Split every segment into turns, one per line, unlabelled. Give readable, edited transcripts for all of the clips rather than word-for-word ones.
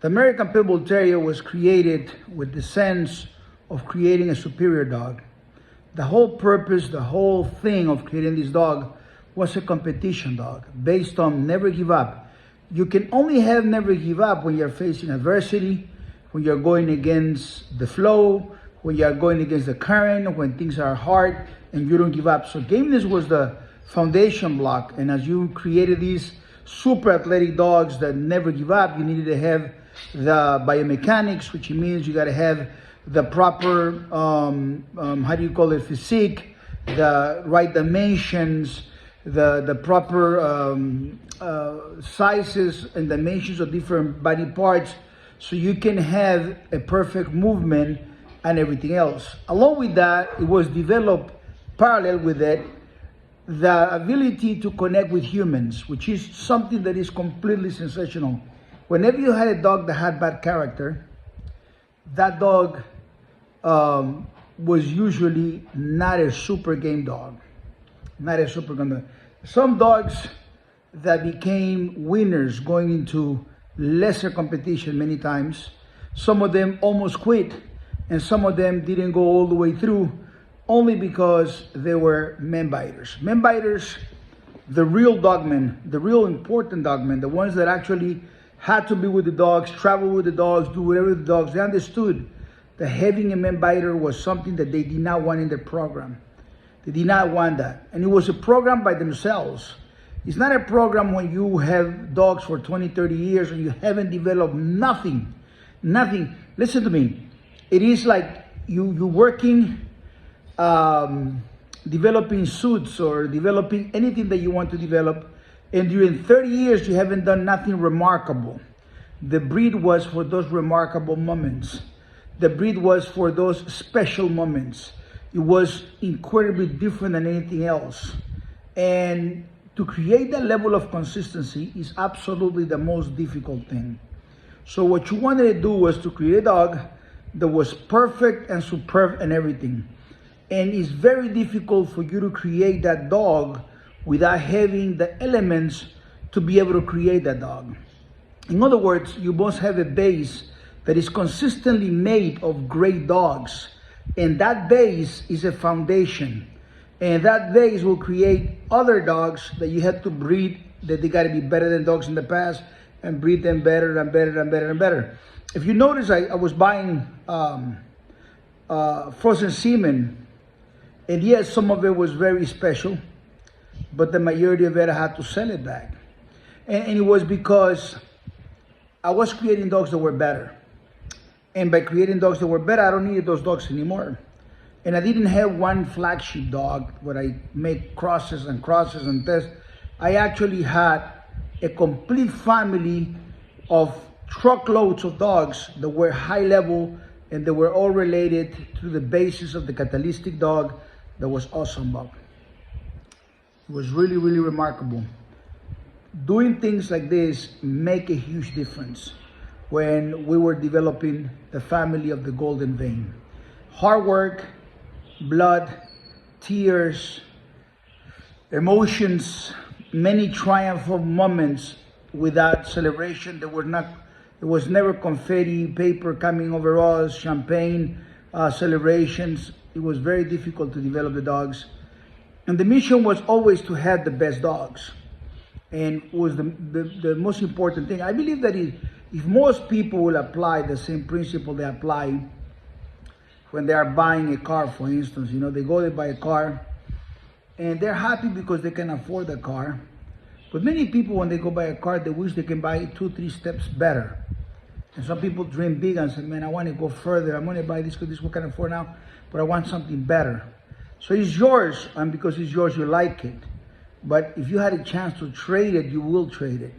The American Pitbull Terrier was created with the sense of creating a superior dog. The whole purpose, the whole thing of creating this dog was a competition dog based on never give up. You can only have never give up when you're facing adversity, when you're going against the flow, when you're going against the current, when things are hard and you don't give up. So gameness was the foundation block. And as you created these super athletic dogs that never give up, you needed to have the biomechanics, which means you got to have the proper, physique, the right dimensions, the proper sizes and dimensions of different body parts, so you can have a perfect movement and everything else. Along with that, it was developed parallel with it, the ability to connect with humans, which is something that is completely sensational. Whenever you had a dog that had bad character, that dog was usually not a super game dog, not a super game dog. Some dogs that became winners going into lesser competition many times, some of them almost quit, and some of them didn't go all the way through only because they were man biters. Man biters, the real dogmen, the real important dogmen, the ones that actually had to be with the dogs, travel with the dogs, do whatever the dogs, they understood that having a man biter was something that they did not want in their program. They did not want that. And it was a program by themselves. It's not a program when you have dogs for 20, 30 years and you haven't developed nothing. Listen to me. It is like you working, developing suits or developing anything that you want to develop, and during 30 years you haven't done nothing remarkable. The breed was for those remarkable moments. The breed was for those special moments. It was incredibly different than anything else. And to create that level of consistency is absolutely the most difficult thing. So what you wanted to do was to create a dog that was perfect and superb and everything. And it's very difficult for you to create that dog without having the elements to be able to create that dog. In other words, you must have a base that is consistently made of great dogs. And that base is a foundation. And that base will create other dogs that you have to breed, that they got to be better than dogs in the past, and breed them better and better and better and better. If you notice, I was buying frozen semen, and yes, some of it was very special, but the majority of it I had to sell it back. And it was because I was creating dogs that were better. And by creating dogs that were better, I don't need those dogs anymore. And I didn't have one flagship dog where I make crosses and tests. I actually had a complete family of truckloads of dogs that were high level, and they were all related to the basis of the catalytic dog that was awesome dog. It was really, really remarkable. Doing things like this make a huge difference when we were developing the family of the Golden Vein. Hard work, blood, tears, emotions, many triumphal moments without celebration. There was never confetti, paper coming over us, champagne, celebrations. It was very difficult to develop the dogs. And the mission was always to have the best dogs. And it was the most important thing. I believe that if most people will apply the same principle they apply when they are buying a car, for instance, they go to buy a car and they're happy because they can afford the car. But many people, when they go buy a car, they wish they can buy 2-3 steps better. And some people dream big and say, man, I want to go further. I want to buy this because this is what I can afford now, but I want something better. So it's yours, and because it's yours, you like it. But if you had a chance to trade it, you will trade it.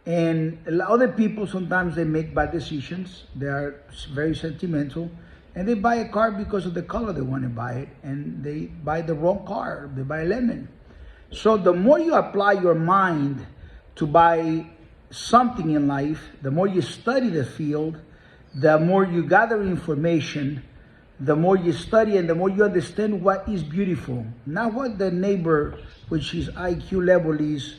And other people, sometimes they make bad decisions. They are very sentimental. And they buy a car because of the color they want to buy it. And they buy the wrong car. They buy a lemon. So the more you apply your mind to buy something in life, the more you study the field, the more you gather information, the more you study and the more you understand what is beautiful. Not what the neighbor, which his IQ level is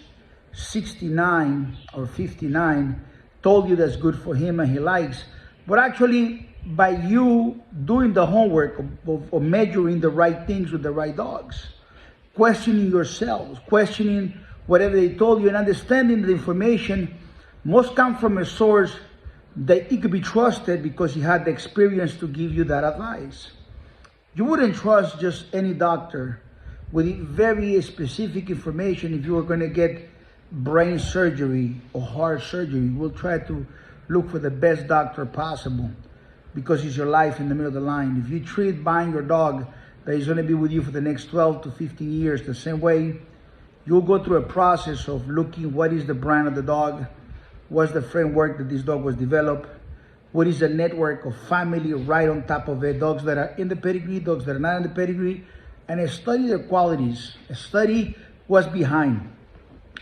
69 or 59, told you that's good for him and he likes, but actually by you doing the homework of measuring the right things with the right dogs, questioning yourselves, questioning whatever they told you, and understanding the information must come from a source that it could be trusted because he had the experience to give you that advice. You wouldn't trust just any doctor with very specific information. If you were going to get brain surgery or heart surgery, we'll try to look for the best doctor possible because it's your life in the middle of the line. If you treat buying your dog that is going to be with you for the next 12 to 15 years the same way, you'll go through a process of looking what is the brand of the dog, what's the framework that this dog was developed, what is the network of family right on top of it, dogs that are in the pedigree, dogs that are not in the pedigree, and study their qualities, study what's behind.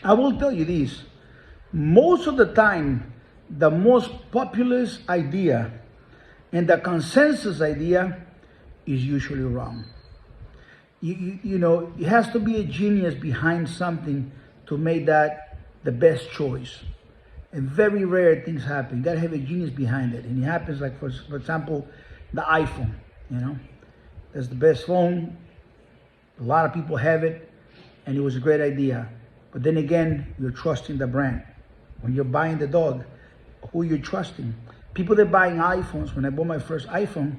I will tell you this, most of the time, the most populous idea and the consensus idea is usually wrong. You know, it has to be a genius behind something to make that the best choice. And very rare things happen. You gotta have a genius behind it. And it happens like, for example, the iPhone, you know. That's the best phone. A lot of people have it, and it was a great idea. But then again, you're trusting the brand. When you're buying the dog, who you're trusting. People that are buying iPhones, when I bought my first iPhone,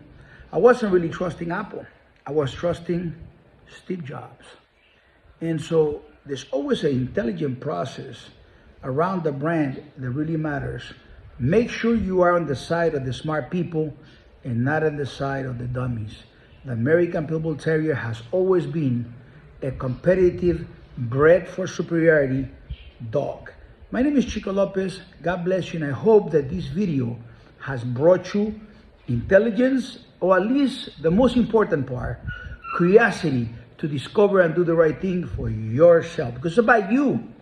I wasn't really trusting Apple. I was trusting Steve Jobs. And so there's always an intelligent process around the brand that really matters. Make sure you are on the side of the smart people and not on the side of the dummies. The American Pitbull Terrier has always been a competitive, bred for superiority dog. My name is Chico Lopez. God bless you, and I hope that this video has brought you intelligence, or at least the most important part, curiosity to discover and do the right thing for yourself, because it's about you.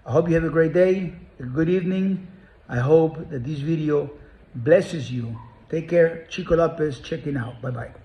I hope you have a great day, a good evening. I hope that this video blesses you. Take care. Chico Lopez checking out. Bye-bye.